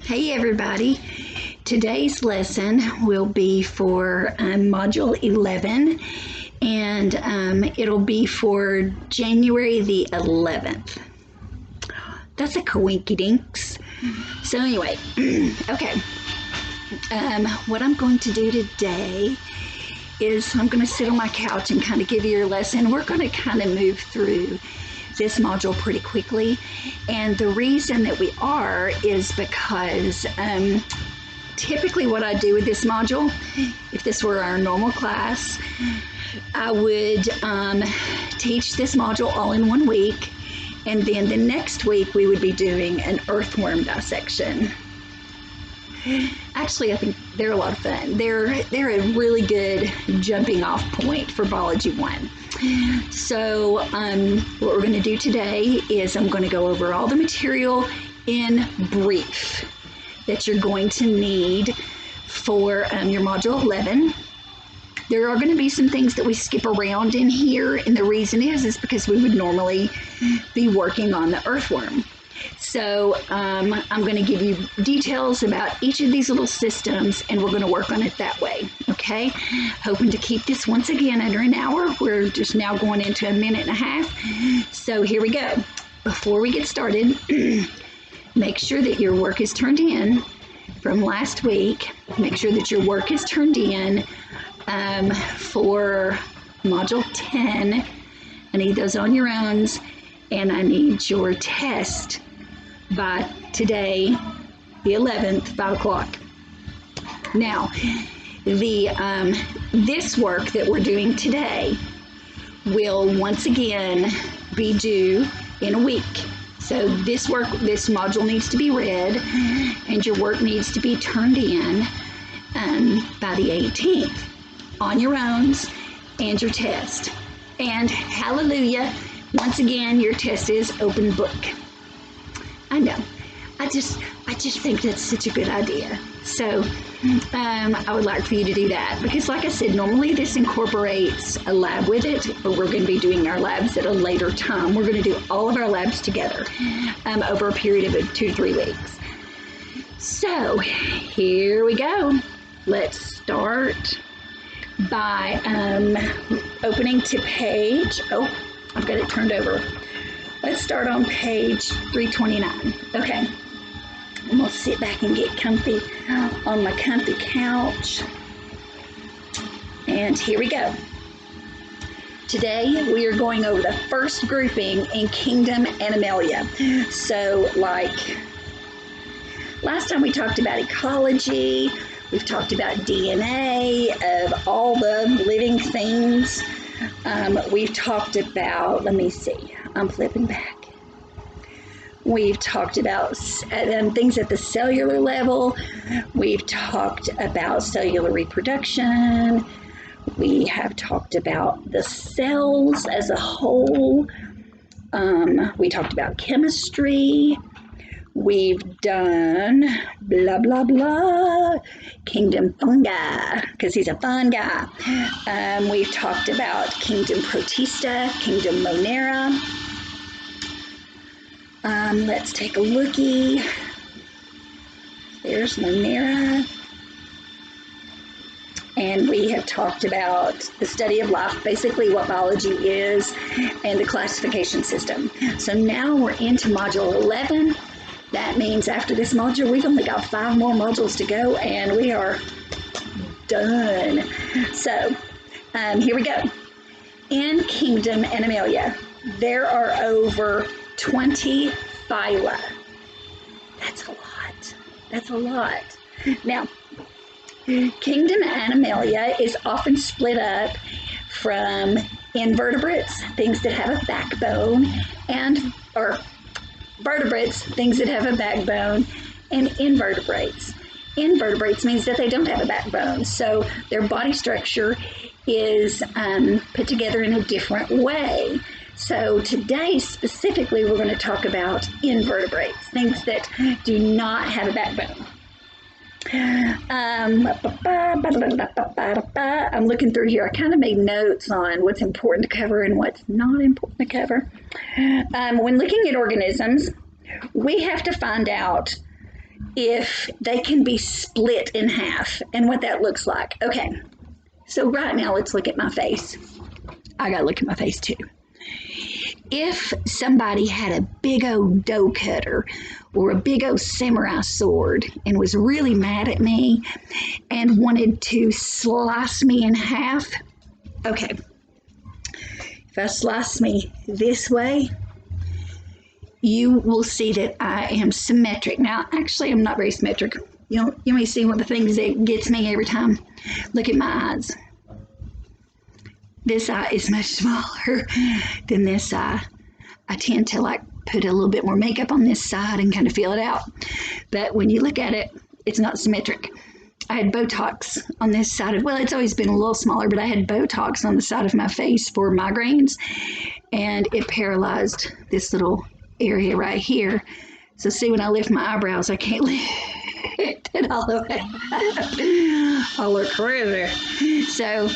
Hey everybody, today's lesson will be for Module 11 and it'll be for January the 11th. That's a coinkydinks. So anyway, okay, what I'm going to do today is I'm going to sit on my couch and kind of give you your lesson. We're going to kind of move through this module pretty quickly, and the reason that we are is because typically what I do with this module, if this were our normal class, I would teach this module all in 1 week, and then the next week we would be doing an earthworm dissection. Actually, I think they're a lot of fun. They're a really good jumping off point for Biology 1. So what we're going to do today is I'm going to go over all the material in brief that you're going to need for your Module 11. There are going to be some things that we skip around in here, and the reason is because we would normally be working on the earthworm. So I'm going to give you details about each of these little systems, and we're going to work on it that way, okay? Hoping to keep this once again under an hour. We're just now going into a minute and a half. So here we go. Before we get started, make sure that your work is turned in from last week. Make sure that your work is turned in for Module 10. I need those on your own, and I need your test by today, the 11th, 5 o'clock. Now, this work that we're doing today will once again be due in a week. So this module needs to be read, and your work needs to be turned in by the 18th on your own and your test. And hallelujah, once again, your test is open book. I know. I just think that's such a good idea. So I would like for you to do that, because like I said, normally this incorporates a lab with it, but we're going to be doing our labs at a later time. We're going to do all of our labs together over a period of 2 to 3 weeks. So here we go. Let's start by opening to page, I've got it turned over. Let's start on page 329. Okay, I'm gonna sit back and get comfy on my comfy couch. And here we go. Today we are going over the first grouping in Kingdom Animalia. So like last time we talked about ecology, we've talked about DNA of all the living things. We've talked about, let me see, I'm flipping back. We've talked about things at the cellular level. We've talked about cellular reproduction. We have talked about the cells as a whole. We talked about chemistry. We've done blah, blah, blah, Kingdom Fungi, because he's a fun guy. We've talked about Kingdom Protista, Kingdom Monera. Let's take a lookie. There's Monera. And we have talked about the study of life, basically what biology is, and the classification system. So now we're into Module 11. That means after this module, we've only got 5 more modules to go, and we are done. So here we go. In Kingdom Animalia, there are over 20 phyla. That's a lot. That's a lot. Now, Kingdom Animalia is often split up from invertebrates, things that have a backbone, or vertebrates, things that have a backbone, and invertebrates. Invertebrates means that they don't have a backbone, so their body structure is put together in a different way. So today, specifically, we're going to talk about invertebrates, things that do not have a backbone. I'm looking through here. I kind of made notes on what's important to cover and what's not important to cover. When looking at organisms, we have to find out if they can be split in half and what that looks like. Okay, so right now let's look at my face. I gotta look at my face too. If somebody had a big old dough cutter or a big old samurai sword and was really mad at me and wanted to slice me in half, okay, if I slice me this way, you will see that I am symmetric. Now, actually, I'm not very symmetric. You may see one of the things that gets me every time. Look at my eyes. This eye is much smaller than this eye. I tend to like put a little bit more makeup on this side and kind of feel it out. But when you look at it, it's not symmetric. I had Botox on this side well, it's always been a little smaller, but I had Botox on the side of my face for migraines, and it paralyzed this little area right here. So see, when I lift my eyebrows, I can't lift it all the way. I look crazy. So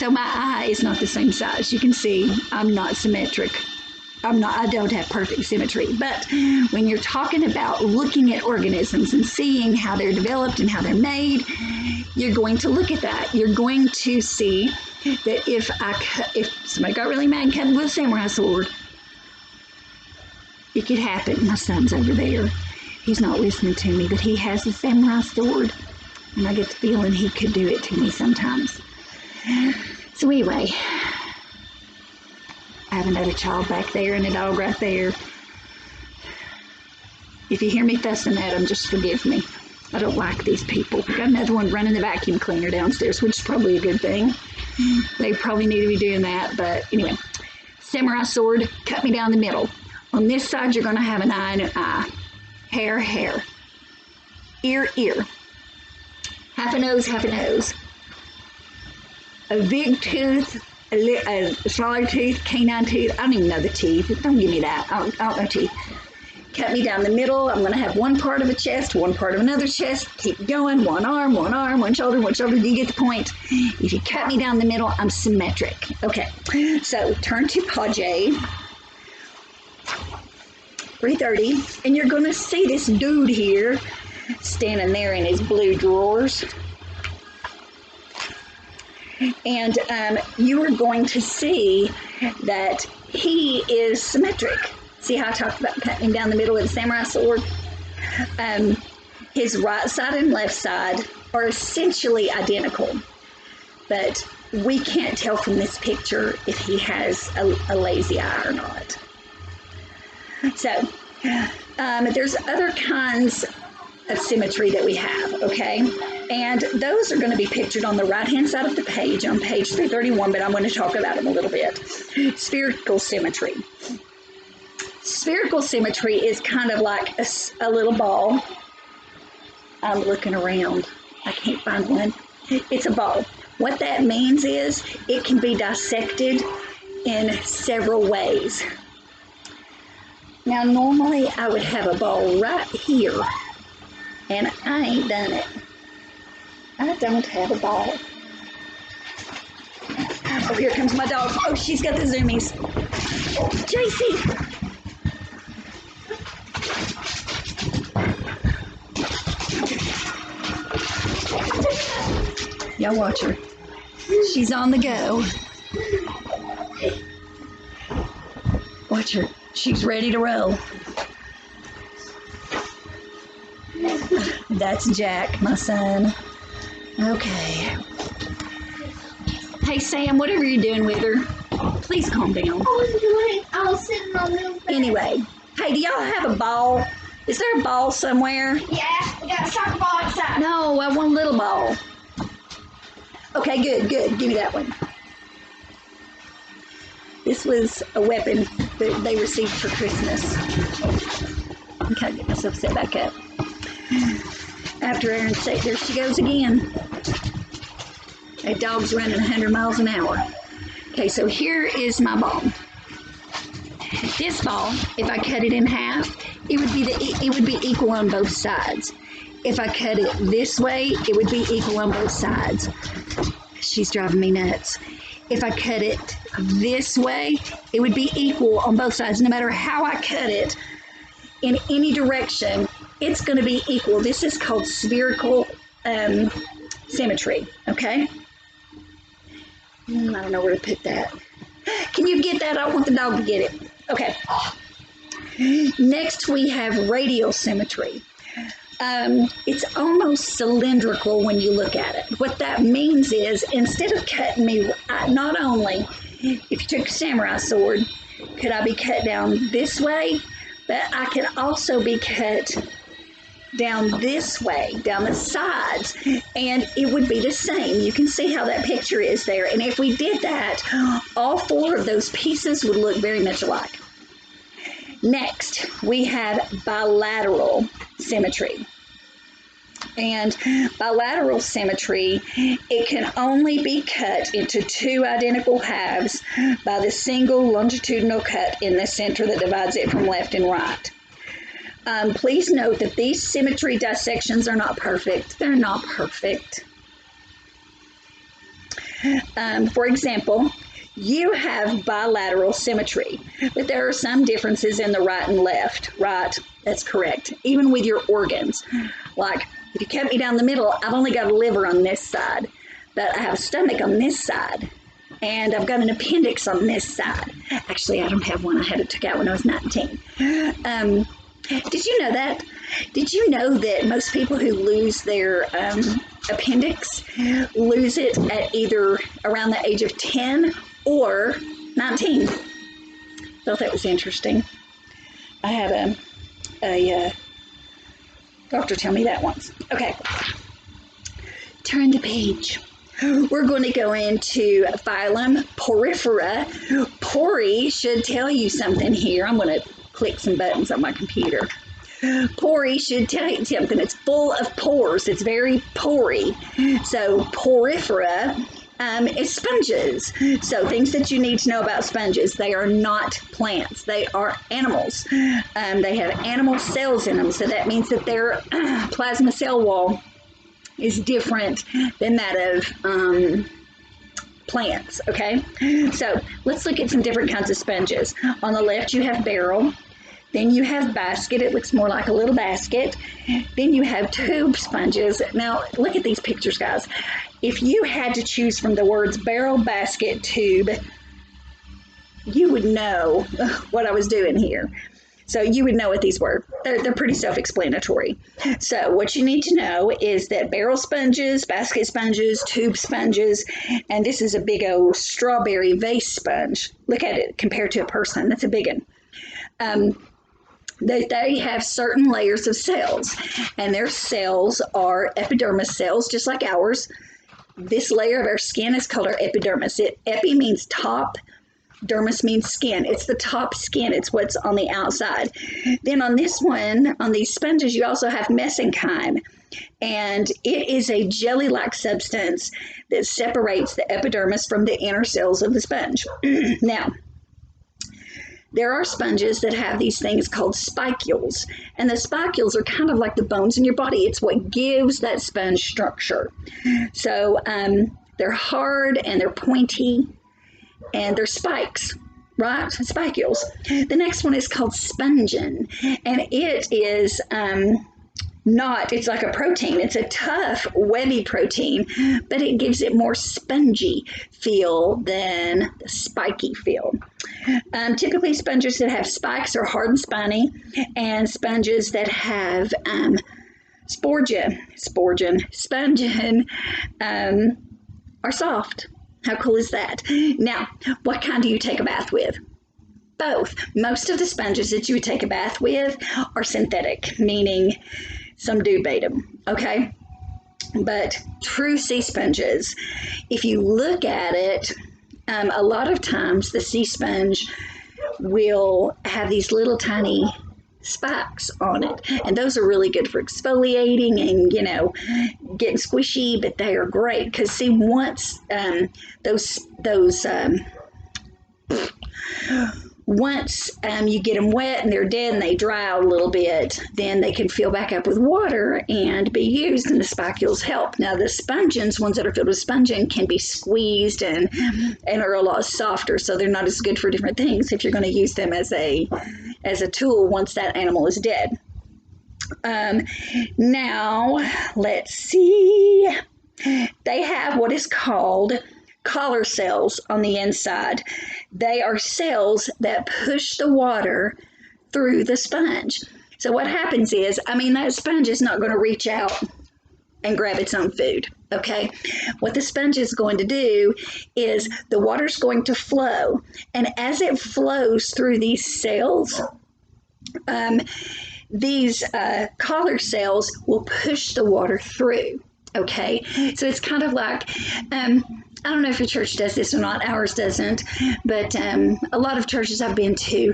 my eye is not the same size. You can see I'm not symmetric. I don't have perfect symmetry. But when you're talking about looking at organisms and seeing how they're developed and how they're made, you're going to look at that. You're going to see that if somebody got really mad and cut me with a samurai sword, it could happen. My son's over there. He's not listening to me, but he has a samurai sword, and I get the feeling he could do it to me sometimes. So anyway, I have another child back there and a dog right there. If you hear me fussing at them, just forgive me. I don't like these people. Got another one running the vacuum cleaner downstairs, which is probably a good thing. They probably need to be doing that, but anyway. Samurai sword, cut me down the middle. On this side, you're going to have an eye and an eye. Hair, hair. Ear, ear. Half a nose, half a nose. A big tooth, a smaller tooth, canine tooth. I don't even know the teeth. Don't give me that. I don't know teeth. Cut me down the middle. I'm going to have one part of a chest, one part of another chest. Keep going. One arm, one shoulder, one shoulder. Do you get the point? If you cut me down the middle, I'm symmetric. Okay, so turn to Pajay. 330, and you're going to see this dude here standing there in his blue drawers. And you are going to see that he is symmetric. See how I talked about cutting down the middle with a samurai sword? His right side and left side are essentially identical, but we can't tell from this picture if he has a lazy eye or not. So there's other kinds of symmetry that we have, okay? And those are going to be pictured on the right-hand side of the page, on page 331, but I'm going to talk about them a little bit. Spherical symmetry. Spherical symmetry is kind of like a little ball. I'm looking around. I can't find one. It's a ball. What that means is it can be dissected in several ways. Now, normally I would have a ball right here, and I ain't done it. I don't have a ball. Oh, here comes my dog. Oh, she's got the zoomies. Oh, JC. Y'all watch her. She's on the go. Watch her. She's ready to roll. That's Jack, my son. Okay. Hey, Sam, whatever you're doing with her, please calm down. I was sitting on the bed. Anyway, hey, do y'all have a ball? Is there a ball somewhere? Yeah, we got a soccer ball outside. No, I want a little ball. Okay, good, good. Give me that one. This was a weapon that they received for Christmas. I'm kind of get myself set back up. After Aaron said, there she goes again. That dog's running 100 miles an hour. Okay, so here is my ball. This ball, if I cut it in half, it would be equal on both sides. If I cut it this way, it would be equal on both sides. She's driving me nuts. If I cut it this way, it would be equal on both sides. No matter how I cut it, in any direction, it's going to be equal. This is called spherical symmetry, okay? I don't know where to put that. Can you get that? I want the dog to get it. Okay. Next, we have radial symmetry. It's almost cylindrical when you look at it. What that means is, instead of cutting me, not only, if you took a samurai sword, could I be cut down this way, but I could also be cut down this way, down the sides, and it would be the same. You can see how that picture is there. And if we did that, all four of those pieces would look very much alike. Next, we have bilateral symmetry. And bilateral symmetry, it can only be cut into two identical halves by the single longitudinal cut in the center that divides it from left and right. Please note that these symmetry dissections are not perfect. They're not perfect. For example, you have bilateral symmetry, but there are some differences in the right and left. Right, that's correct. Even with your organs. Like, if you cut me down the middle, I've only got a liver on this side, but I have a stomach on this side, and I've got an appendix on this side. Actually, I don't have one. I had it took out when I was 19. Did you know that? Did you know that most people who lose their appendix lose it at either around the age of 10 or 19? Thought that was interesting. I had a doctor tell me that once. Okay, turn the page. We're going to go into phylum Porifera. Pori should tell you something here. I'm going to click some buttons on my computer. Pori should tell you something. It's full of pores. It's very pory. So porifera is sponges. So things that you need to know about sponges. They are not plants. They are animals. They have animal cells in them. So that means that their plasma cell wall is different than that of plants, okay? So let's look at some different kinds of sponges. On the left, you have barrel. Then you have basket. It looks more like a little basket. Then you have tube sponges. Now, look at these pictures, guys. If you had to choose from the words barrel, basket, tube, you would know what I was doing here. So you would know what these were. They're pretty self-explanatory. So what you need to know is that barrel sponges, basket sponges, tube sponges, and this is a big old strawberry vase sponge. Look at it compared to a person. That's a big one. They have certain layers of cells, and their cells are epidermis cells, just like ours. This layer of our skin is called our epidermis. Epi means top. Dermis means skin. It's the top skin. It's what's on the outside. Then on this one, on these sponges, you also have mesenchyme. And it is a jelly-like substance that separates the epidermis from the inner cells of the sponge. Now, there are sponges that have these things called spicules. And the spicules are kind of like the bones in your body. It's what gives that sponge structure. So they're hard and they're pointy. And they're spikes, right? Spicules. The next one is called spongin, and it is it's like a protein. It's a tough, webby protein, but it gives it more spongy feel than the spiky feel. Typically, sponges that have spikes are hard and spiny, and sponges that have spongin are soft. How cool is that? Now, what kind do you take a bath with? Both. Most of the sponges that you would take a bath with are synthetic, meaning some dude made them, okay? But true sea sponges, if you look at it, a lot of times the sea sponge will have these little tiny spikes on it, and those are really good for exfoliating and getting squishy, but they are great because see, once once you get them wet and they're dead and they dry out a little bit, then they can fill back up with water and be used, and the spicules help. Now the spongins, ones that are filled with spongin, can be squeezed and are a lot softer, so they're not as good for different things if you're going to use them as a tool once that animal is dead. Now, let's see. They have what is called collar cells on the inside. They are cells that push the water through the sponge. So what happens is, that sponge is not going to reach out and grab its own food, okay? What the sponge is going to do is the water's going to flow, and as it flows through these cells, these collar cells will push the water through, okay? So it's kind of like, I don't know if your church does this or not, ours doesn't, but a lot of churches I've been to,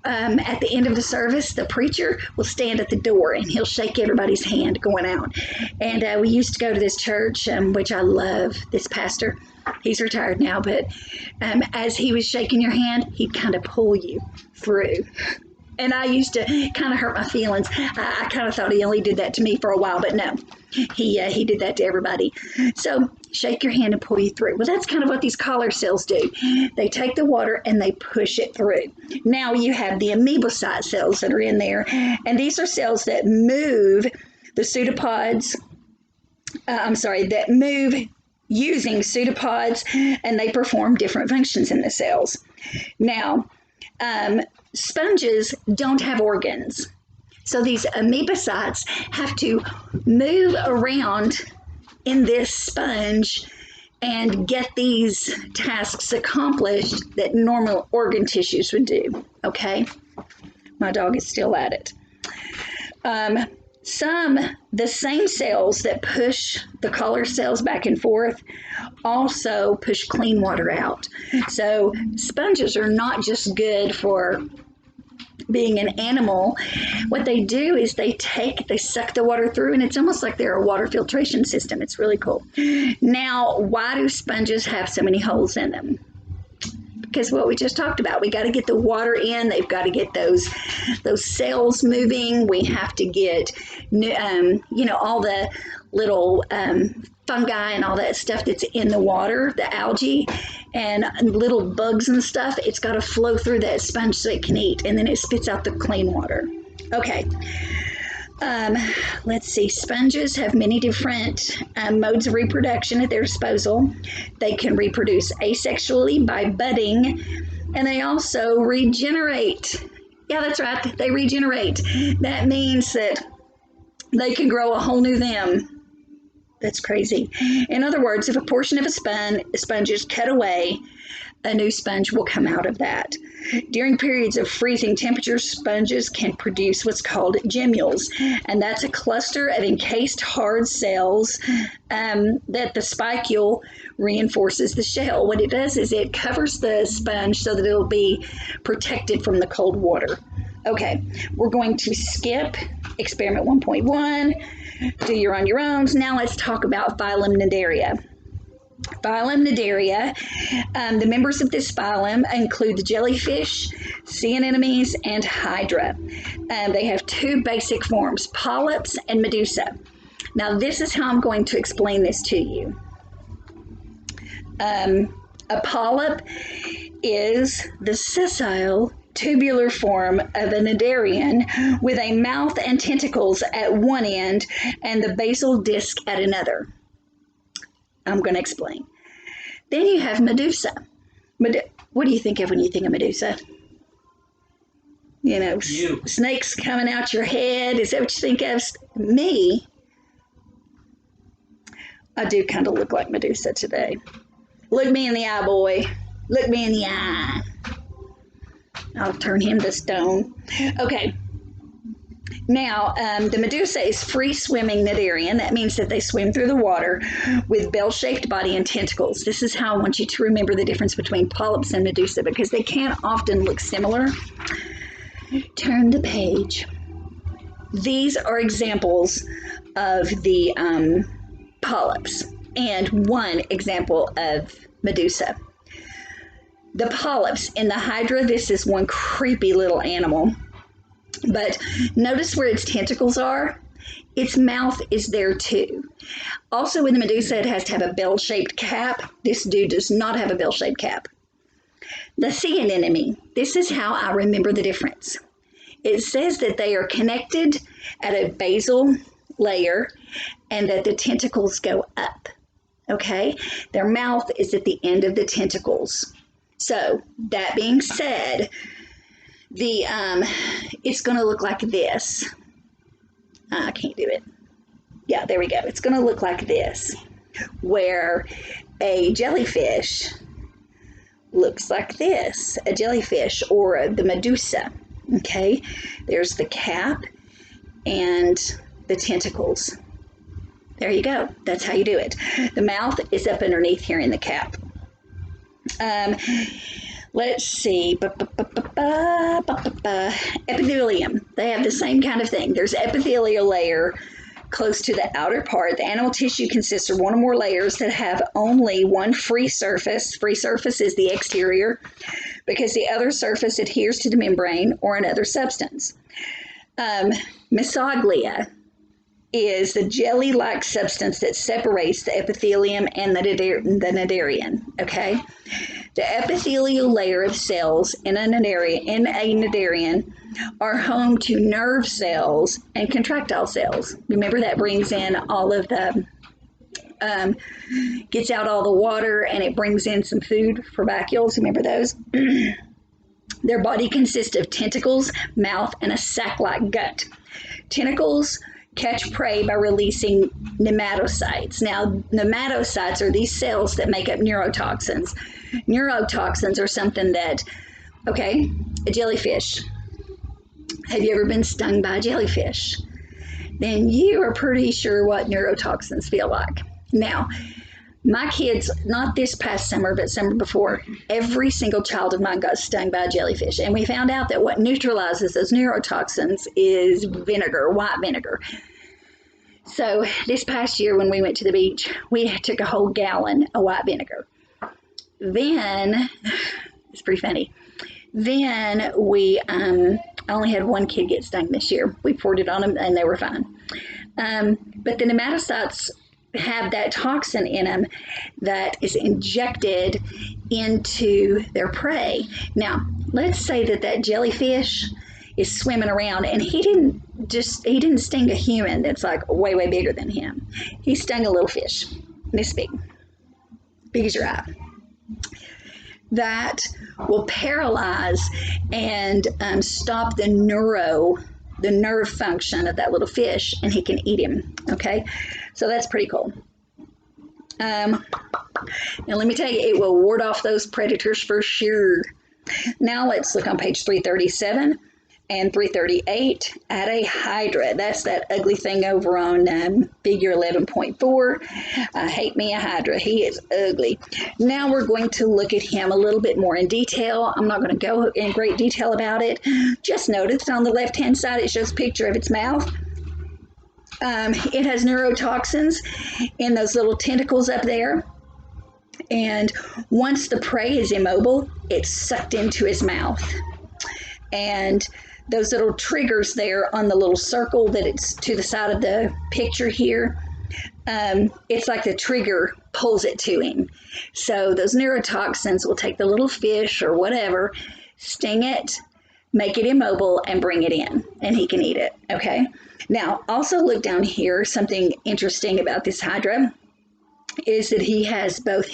at the end of the service, the preacher will stand at the door and he'll shake everybody's hand going out. And we used to go to this church, which I love, this pastor. He's retired now, but as he was shaking your hand, he'd kind of pull you through. And I used to kind of hurt my feelings. I kind of thought he only did that to me for a while, but no, he did that to everybody. So shake your hand and pull you through. Well, that's kind of what these collar cells do. They take the water and they push it through. Now you have the amoebocyte cells that are in there, and these are cells that move the pseudopods. That move using pseudopods, and they perform different functions in the cells. Now, sponges don't have organs. So these amoebocytes have to move around in this sponge and get these tasks accomplished that normal organ tissues would do, okay? My dog is still at it. The same cells that push the collar cells back and forth also push clean water out. So sponges are not just good for being an animal. What they do is they suck the water through, and it's almost like they're a water filtration system. It's really cool. Now, why do sponges have so many holes in them? Because what we just talked about, we got to get the water in. They've got to get those cells moving. We have to get, all the little fungi and all that stuff that's in the water, the algae and little bugs and stuff. It's got to flow through that sponge so it can eat, and then it spits out the clean water. Okay. Let's see. Sponges have many different modes of reproduction at their disposal. They can reproduce asexually by budding, and they also regenerate. Yeah, that's right. They regenerate. That means that they can grow a whole new them. That's crazy. In other words, if a portion of a sponge is cut away, a new sponge will come out of that. During periods of freezing temperatures, sponges can produce what's called gemmules, and that's a cluster of encased hard cells that the spicule reinforces the shell. What it does is it covers the sponge so that it'll be protected from the cold water. Okay, we're going to skip experiment 1.1, do your on your own. Now let's talk about phylum Cnidaria. Phylum Cnidaria, the members of this phylum include the jellyfish, sea anemones, and hydra. They have two basic forms, polyps and medusa. Now this is how I'm going to explain this to you. A polyp is the sessile tubular form of a cnidarian with a mouth and tentacles at one end and the basal disc at another. I'm going to explain. Then you have medusa. What do you think of when you think of medusa? Snakes coming out your head. Is that what you think of? Me? I do kind of look like Medusa today. Look me in the eye, boy. Look me in the eye. I'll turn him to stone. Okay. Now, the medusa is free-swimming cnidarian. That means that they swim through the water with bell-shaped body and tentacles. This is how I want you to remember the difference between polyps and medusa, because they can often look similar. Turn the page. These are examples of the polyps and one example of medusa. The polyps in the hydra, this is one creepy little animal. But notice where its tentacles are. Its mouth is there too. Also in the medusa, it has to have a bell-shaped cap. This dude does not have a bell-shaped cap. The sea anemone, this is how I remember the difference. it says that they are connected at a basal layer and that the tentacles go up. Okay, their mouth is at the end of the tentacles. So that being said, it's going to look like this. I can't do it. Yeah, there we go. It's going to look like this, where a jellyfish looks like this, a jellyfish or the medusa. Okay, there's the cap and the tentacles. There you go. That's how you do it. The mouth is up underneath here in the cap. Let's see. Epithelium. They have the same kind of thing. There's epithelial layer close to the outer part. The animal tissue consists of one or more layers that have only one free surface. Free surface is the exterior because the other surface adheres to the membrane or another substance. Mesoglea is the jelly-like substance that separates the epithelium and the cnidarian, okay? The epithelial layer of cells in a cnidarian are home to nerve cells and contractile cells. Remember, that brings in all of the, gets out all the water, and it brings in some food for vacuoles. Remember those? Their body consists of tentacles, mouth, and a sac-like gut. Tentacles catch prey by releasing nematocytes. Now, nematocytes are these cells that make up neurotoxins. Neurotoxins are something that, okay, a jellyfish. Have you ever been stung by a jellyfish? Then you are pretty sure what neurotoxins feel like. Now, my kids, not this past summer, but summer before, every single child of mine got stung by a jellyfish. And we found out that what neutralizes those neurotoxins is vinegar, white vinegar. So this past year when we went to the beach, we took a whole gallon of white vinegar. Then, it's pretty funny, then we only had one kid get stung this year. We poured it on them and they were fine. But the nematocytes have that toxin in them that is injected into their prey. Now, let's say that jellyfish is swimming around and he didn't sting a human that's like way, way bigger than him. He stung a little fish, this big as your eye. That will paralyze and stop the nerve function of that little fish, and he can eat him, okay? So that's pretty cool. Now let me tell you, it will ward off those predators for sure. Now let's look on page 337 and 338 at a hydra. That's that ugly thing over on figure 11.4. Hate me a hydra. He is ugly. Now we're going to look at him a little bit more in detail. I'm not going to go in great detail about it. Just notice on the left-hand side it shows a picture of its mouth. It has neurotoxins in those little tentacles up there. And once the prey is immobile, it's sucked into his mouth. And those little triggers there on the little circle that it's to the side of the picture here, it's like the trigger pulls it to him. So those neurotoxins will take the little fish or whatever, sting it, make it immobile, and bring it in, and he can eat it, okay? Now, also look down here, something interesting about this hydra is that she has both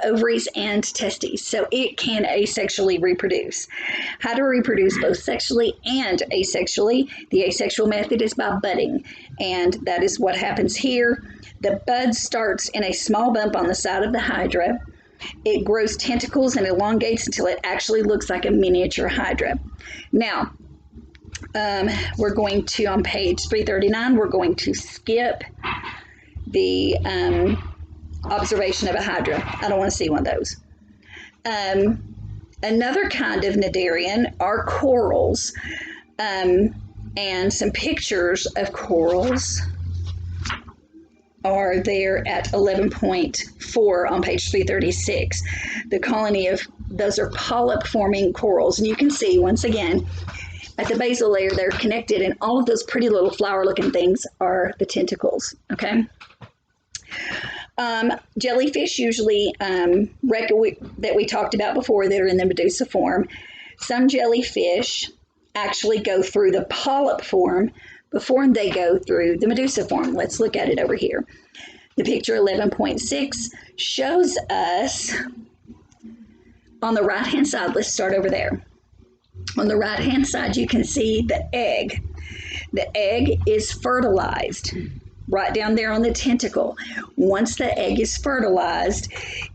ovaries and testes, so it can asexually reproduce. How to reproduce both sexually and asexually? The asexual method is by budding, and that is what happens here. The bud starts in a small bump on the side of the hydra. It grows tentacles and elongates until it actually looks like a miniature hydra. Now, we're going to, on page 339, we're going to skip the observation of a hydra. I don't want to see one of those. Another kind of cnidarian are corals, and some pictures of corals are there at 11.4 on page 336. The colony of, those are polyp-forming corals, and you can see, once again, at the basal layer, they're connected, and all of those pretty little flower-looking things are the tentacles, okay? Jellyfish usually, that we talked about before, that are in the medusa form, some jellyfish actually go through the polyp form before they go through the medusa form. Let's look at it over here. The picture 11.6 shows us on the right-hand side, let's start over there. On the right-hand side, you can see the egg. The egg is fertilized right down there on the tentacle. Once the egg is fertilized,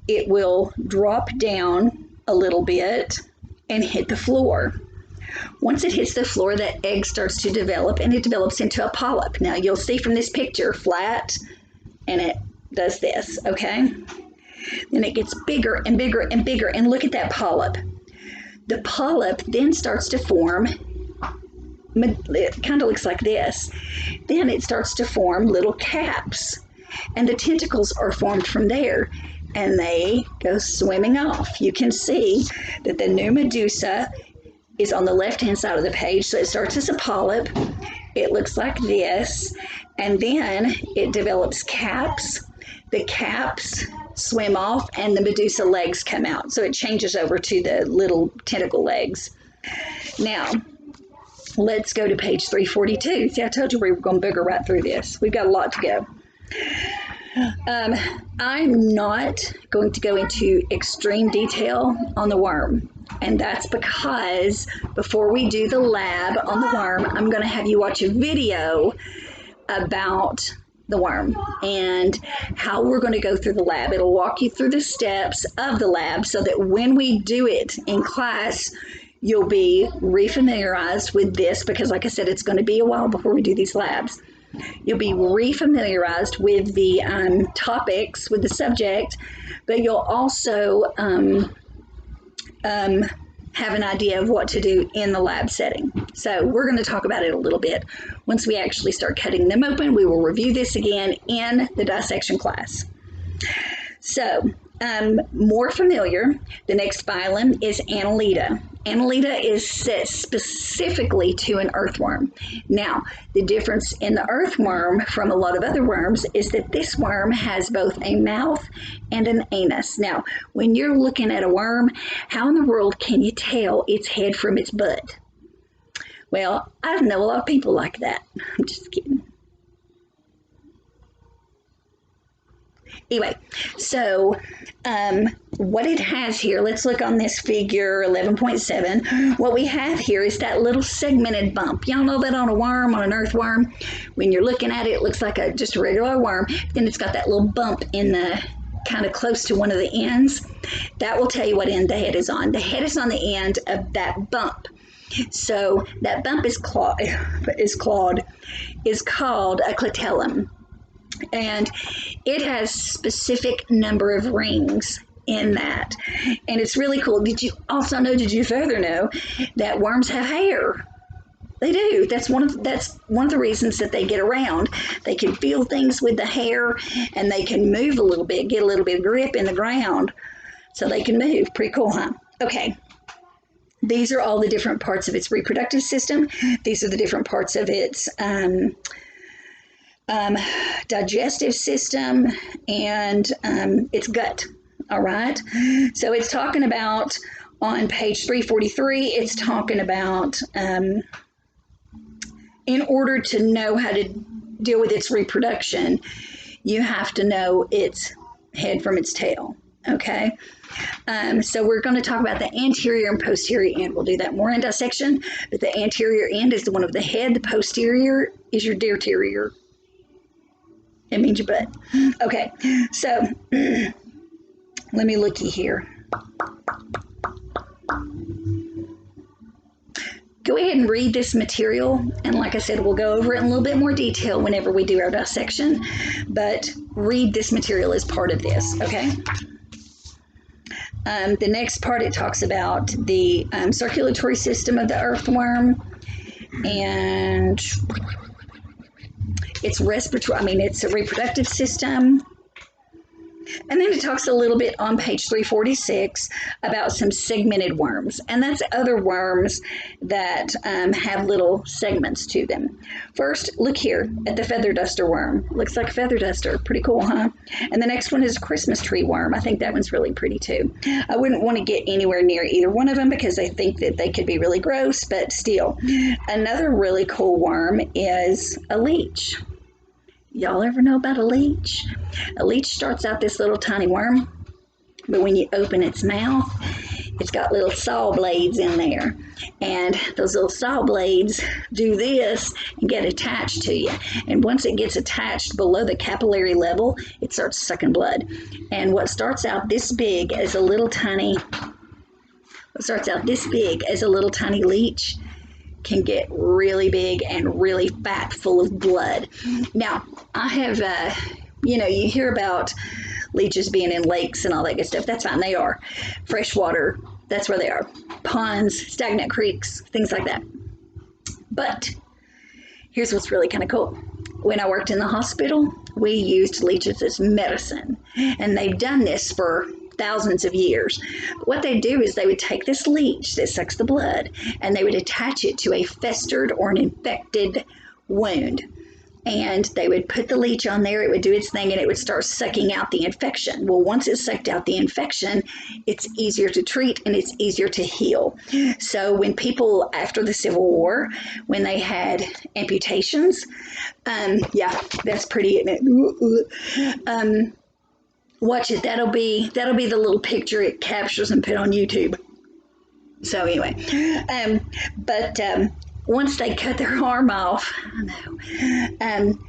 it will drop down a little bit and hit the floor. Once it hits the floor, that egg starts to develop, and it develops into a polyp. Now, you'll see from this picture, flat, and it does this, okay? Then it gets bigger and bigger and bigger, and look at that polyp. The polyp then starts to form, it kind of looks like this. Then it starts to form little caps, and the tentacles are formed from there, and they go swimming off. You can see that the new medusa is on the left-hand side of the page. So it starts as a polyp. It looks like this, and then it develops caps. The caps swim off, and the medusa legs come out. So it changes over to the little tentacle legs. Now, let's go to page 342. See, I told you we were going to booger right through this. We've got a lot to go. I'm not going to go into extreme detail on the worm, and that's because before we do the lab on the worm, I'm going to have you watch a video about the worm and how we're going to go through the lab. It'll walk you through the steps of the lab so that when we do it in class, you'll be refamiliarized with this, because like I said, it's going to be a while before we do these labs. You'll be refamiliarized with the topics, with the subject, but you'll also have an idea of what to do in the lab setting. So we're going to talk about it a little bit. Once we actually start cutting them open, we will review this again in the dissection class. So, more familiar, the next phylum is Annelida. Annelida is set specifically to an earthworm. Now, the difference in the earthworm from a lot of other worms is that this worm has both a mouth and an anus. Now, when you're looking at a worm, how in the world can you tell its head from its butt? Well, I know a lot of people like that. I'm just kidding. Anyway, so what it has here, let's look on this figure 11.7. What we have here is that little segmented bump. Y'all know that on a worm, on an earthworm, when you're looking at it, it looks like just a regular worm. Then it's got that little bump in the kind of close to one of the ends. That will tell you what end the head is on. The head is on the end of that bump. So that bump is called a clitellum. And it has specific number of rings in that. And it's really cool. Did you further know that worms have hair? They do. That's one of the reasons that they get around. They can feel things with the hair, and they can move a little bit, get a little bit of grip in the ground, so they can move. Pretty cool, huh? Okay. These are all the different parts of its reproductive system. These are the different parts of its digestive system and its gut. All right. So it's talking about on page 343, it's talking about in order to know how to deal with its reproduction, you have to know its head from its tail. Okay. So we're going to talk about the anterior and posterior end. We'll do that more in dissection, but the anterior end is the one of the head. The posterior is your deterior. It means your butt. Okay, so let me looky here. Go ahead and read this material, and like I said, we'll go over it in a little bit more detail whenever we do our dissection, but read this material as part of this, okay? The next part, it talks about the circulatory system of the earthworm, and its its reproductive system, And then it talks a little bit on page 346 about some segmented worms. And that's other worms that have little segments to them. First, look here at the feather duster worm. Looks like a feather duster. Pretty cool, huh? And the next one is a Christmas tree worm. I think that one's really pretty too. I wouldn't want to get anywhere near either one of them because I think that they could be really gross, but still. Another really cool worm is a leech. Y'all ever know about a leech? A leech starts out this little tiny worm, but when you open its mouth, it's got little saw blades in there. And those little saw blades do this and get attached to you. And once it gets attached below the capillary level, it starts sucking blood. And what starts out this big as a little tiny leech can get really big and really fat, full of blood. Now, I have, you hear about leeches being in lakes and all that good stuff. That's fine. They are. Freshwater, that's where they are. Ponds, stagnant creeks, things like that. But here's what's really kind of cool. When I worked in the hospital, we used leeches as medicine. And they've done this for thousands of years. What they do is they would take this leech that sucks the blood and they would attach it to a festered or an infected wound. And they would put the leech on there, it would do its thing, and it would start sucking out the infection. Well, once it sucked out the infection, it's easier to treat and it's easier to heal. So when people, after the Civil War, when they had amputations, that's pretty, isn't it? Watch it. That'll be the little picture it captures and put on YouTube. So anyway, once they cut their arm off,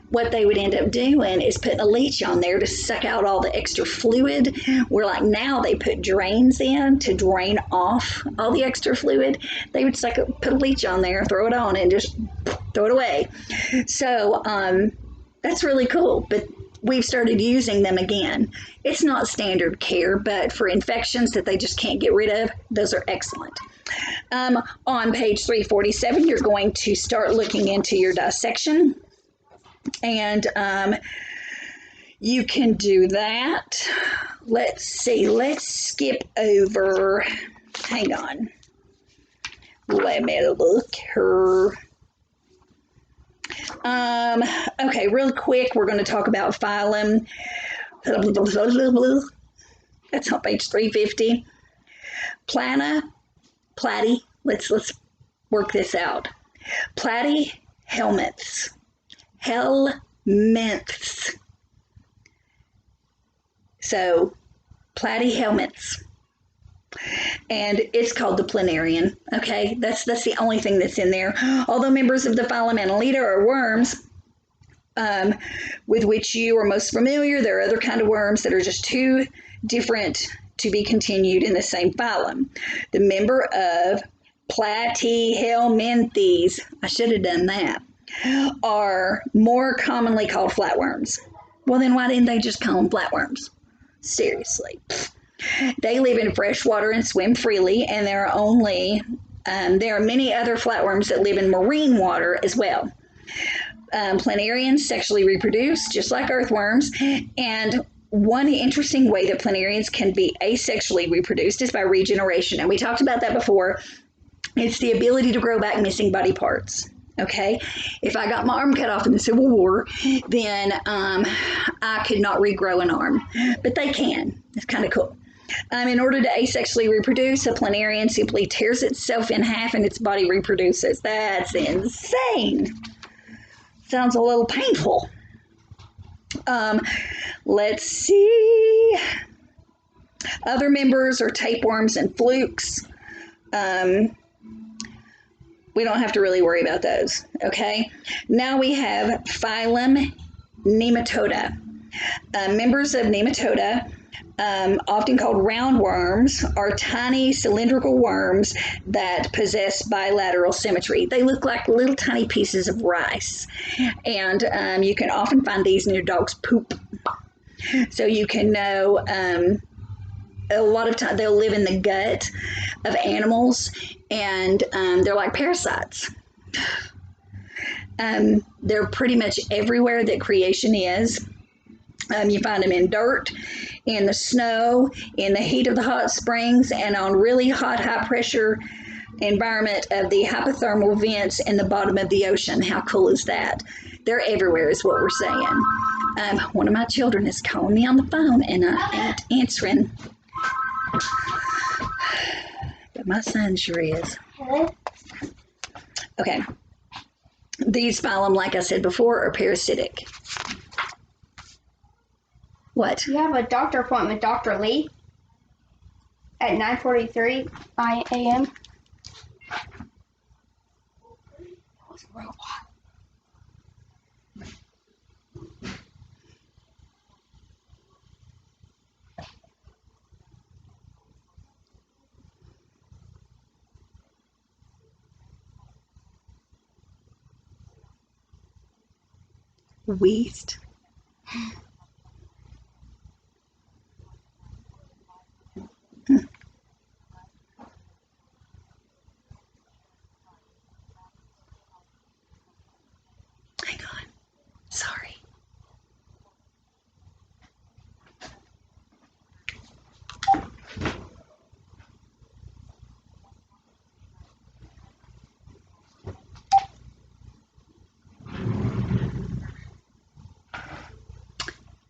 what they would end up doing is putting a leech on there to suck out all the extra fluid. Where like now they put drains in to drain off all the extra fluid. They would put a leech on there, throw it on, and just throw it away. So that's really cool. But we've started using them again. It's not standard care, but for infections that they just can't get rid of, those are excellent. On page 347, you're going to start looking into your dissection. And you can do that. Let's see. Let's skip over. Hang on. Let me look here. Okay, real quick, we're going to talk about phylum. That's on page 350. Platy. Let's work this out. Platyhelminths. Helminths. So, platyhelminths. And it's called the planarian. Okay, that's the only thing that's in there. Although members of the phylum Annelida are worms, with which you are most familiar, there are other kind of worms that are just too different to be continued in the same phylum. The member of Platyhelminthes, I should have done that, are more commonly called flatworms. Well, then why didn't they just call them flatworms? Seriously. They live in fresh water and swim freely, and there are many other flatworms that live in marine water as well. Planarians sexually reproduce, just like earthworms, and one interesting way that planarians can be asexually reproduced is by regeneration, and we talked about that before. It's the ability to grow back missing body parts. Okay, if I got my arm cut off in the Civil War, then I could not regrow an arm, but they can. It's kind of cool. In order to asexually reproduce, a planarian simply tears itself in half and its body reproduces. That's insane. Sounds a little painful. Let's see. Other members are tapeworms and flukes. We don't have to really worry about those, okay? Now we have phylum Nematoda. Members of Nematoda, often called roundworms, are tiny cylindrical worms that possess bilateral symmetry. They look like little tiny pieces of rice, and you can often find these in your dog's poop. So you can know a lot of times they'll live in the gut of animals, and they're like parasites. They're pretty much everywhere that creation is. You find them in dirt, in the snow, in the heat of the hot springs, and on really hot, high pressure environment of the hypothermal vents in the bottom of the ocean. How cool is that? They're everywhere is what we're saying. One of my children is calling me on the phone and I ain't answering. But my son sure is. Okay. These phylum, like I said before, are parasitic. What? You have a doctor appointment with Dr. Lee at 9:43 a.m. It was a robot. Weast. Hang on. Sorry.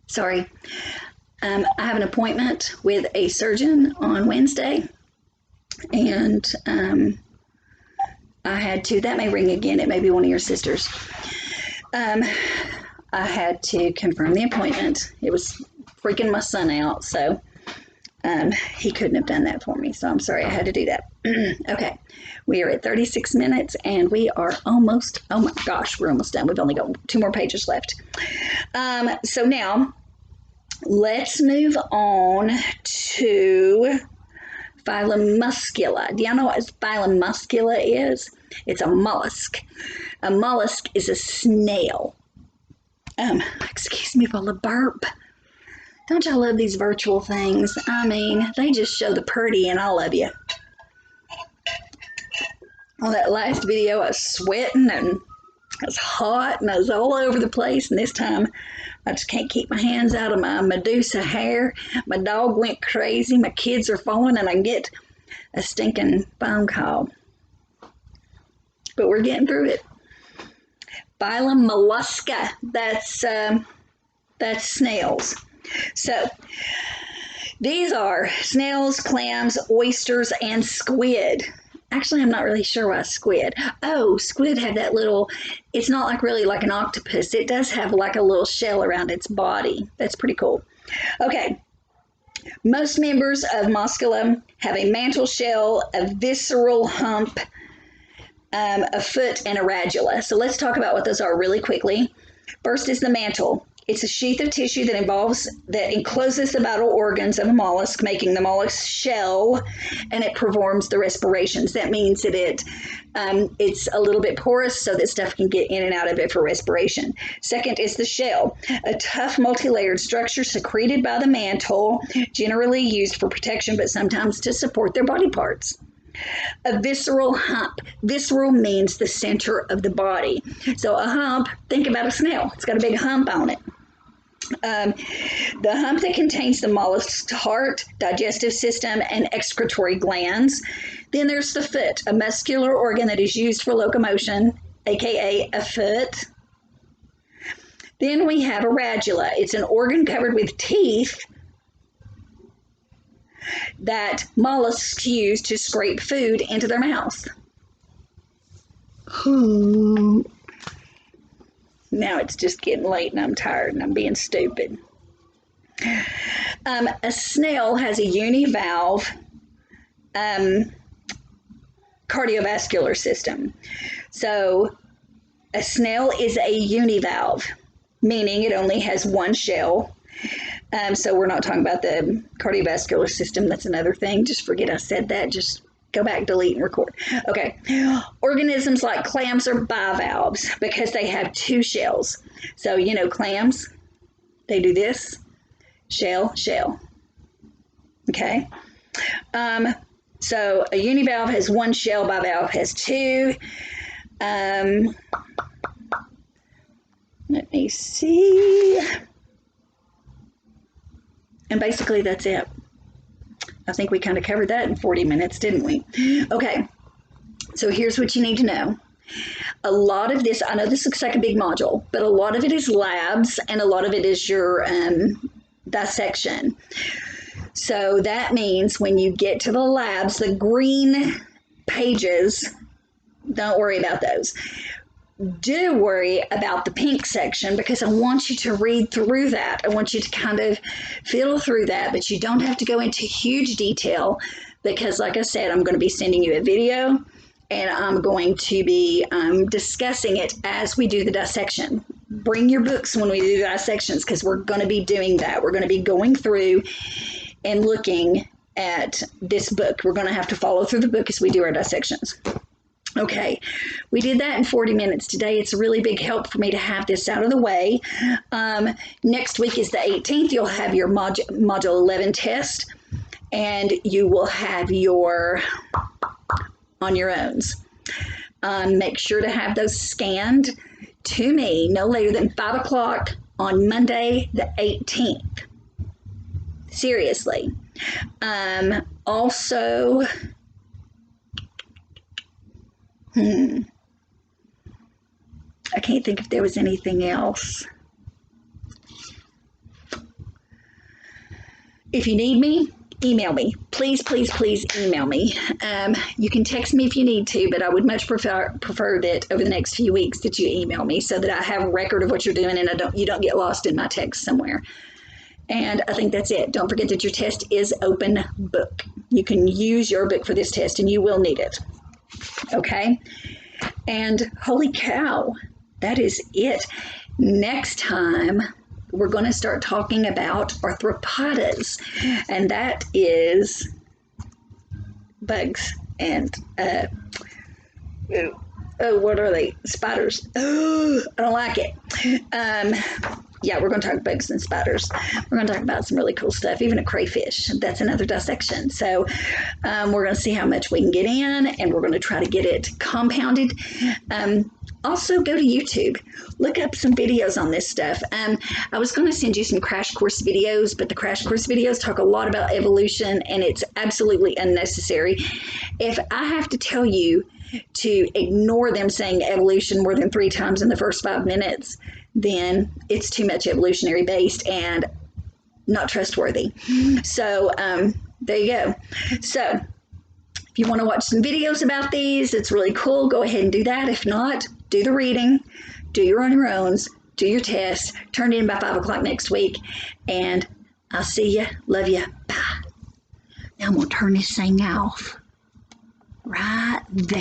Sorry. I have an appointment with a surgeon on Wednesday, and I had to, that may ring again, it may be one of your sisters. I had to confirm the appointment. It was freaking my son out, so he couldn't have done that for me, so I'm sorry I had to do that. Okay, we are at 36 minutes, and we are almost, oh my gosh, we're almost done. We've only got 2 more pages left. So now, let's move on to phylum Muscula. Do y'all know what phylum Muscula is? It's a mollusk. A mollusk is a snail. Excuse me for the burp. Don't y'all love these virtual things? I mean, they just show the purdy in all of you. On that last video, I was sweating and it was hot and I was all over the place, and this time I just can't keep my hands out of my Medusa hair. My dog went crazy. My kids are falling, and I get a stinking phone call. But we're getting through it. Phylum Mollusca. That's snails. So these are snails, clams, oysters, and squid. Actually, I'm not really sure why squid. Oh, squid have that little, it's not like really like an octopus. It does have like a little shell around its body. That's pretty cool. Okay. Most members of Muscula have a mantle shell, a visceral hump, a foot, and a radula. So let's talk about what those are really quickly. First is the mantle. It's a sheath of tissue that encloses the vital organs of a mollusk, making the mollusk shell, and it performs the respirations. That means that it's a little bit porous so that stuff can get in and out of it for respiration. Second is the shell, a tough multi-layered structure secreted by the mantle, generally used for protection, but sometimes to support their body parts. A visceral hump. Visceral means the center of the body. So a hump, think about a snail. It's got a big hump on it. The hump that contains the mollusk's heart, digestive system, and excretory glands. Then there's the foot, a muscular organ that is used for locomotion, aka a foot. Then we have a radula. It's an organ covered with teeth that mollusks use to scrape food into their mouth. Now it's just getting late and I'm tired and I'm being stupid. A snail has a univalve cardiovascular system. So a snail is a univalve, meaning it only has one shell. So we're not talking about the cardiovascular system. That's another thing. Just forget I said that. Just go back, delete, and record. Okay. Organisms like clams are bivalves because they have 2 shells. So, you know, clams, they do this. Shell, shell. Okay. So a univalve has 1 shell, bivalve has 2. Let me see. And basically that's it. I think we kind of covered that in 40 minutes, didn't we? Okay, so here's what you need to know. A lot of this, I know this looks like a big module, but a lot of it is labs and a lot of it is your dissection. So that means when you get to the labs, the green pages, don't worry about those. Do worry about the pink section because I want you to read through that. I want you to kind of fiddle through that, but you don't have to go into huge detail because, like I said, I'm going to be sending you a video and I'm going to be discussing it as we do the dissection. Bring your books when we do the dissections because we're going to be doing that. We're going to be going through and looking at this book. We're going to have to follow through the book as we do our dissections. Okay, we did that in 40 minutes today. It's a really big help for me to have this out of the way. Next week is the 18th. You'll have your Module 11 test, and you will have your on your own. Make sure to have those scanned to me no later than 5 o'clock on Monday the 18th. Seriously. Also, I can't think if there was anything else. If you need me, email me. Please, please, please email me. You can text me if you need to, but I would much prefer that over the next few weeks that you email me so that I have a record of what you're doing and you don't get lost in my text somewhere. And I think that's it. Don't forget that your test is open book. You can use your book for this test and you will need it. Okay? And holy cow, that is it. Next time, we're going to start talking about arthropodas, and that is bugs and, what are they? Spiders. Oh, I don't like it. Yeah, we're going to talk bugs and spiders. We're going to talk about some really cool stuff, even a crayfish. That's another dissection. So we're going to see how much we can get in, and we're going to try to get it compounded. Also, go to YouTube. Look up some videos on this stuff. I was going to send you some crash course videos, but the crash course videos talk a lot about evolution, and it's absolutely unnecessary. If I have to tell you to ignore them saying evolution more than 3 times in the first 5 minutes, then it's too much evolutionary based and not trustworthy. So there you go. So if you want to watch some videos about these, it's really cool. Go ahead and do that. If not, do the reading, do your on your own, do your tests, turn it in by 5 o'clock next week, and I'll see you. Love you. Bye. Now I'm going to turn this thing off right there.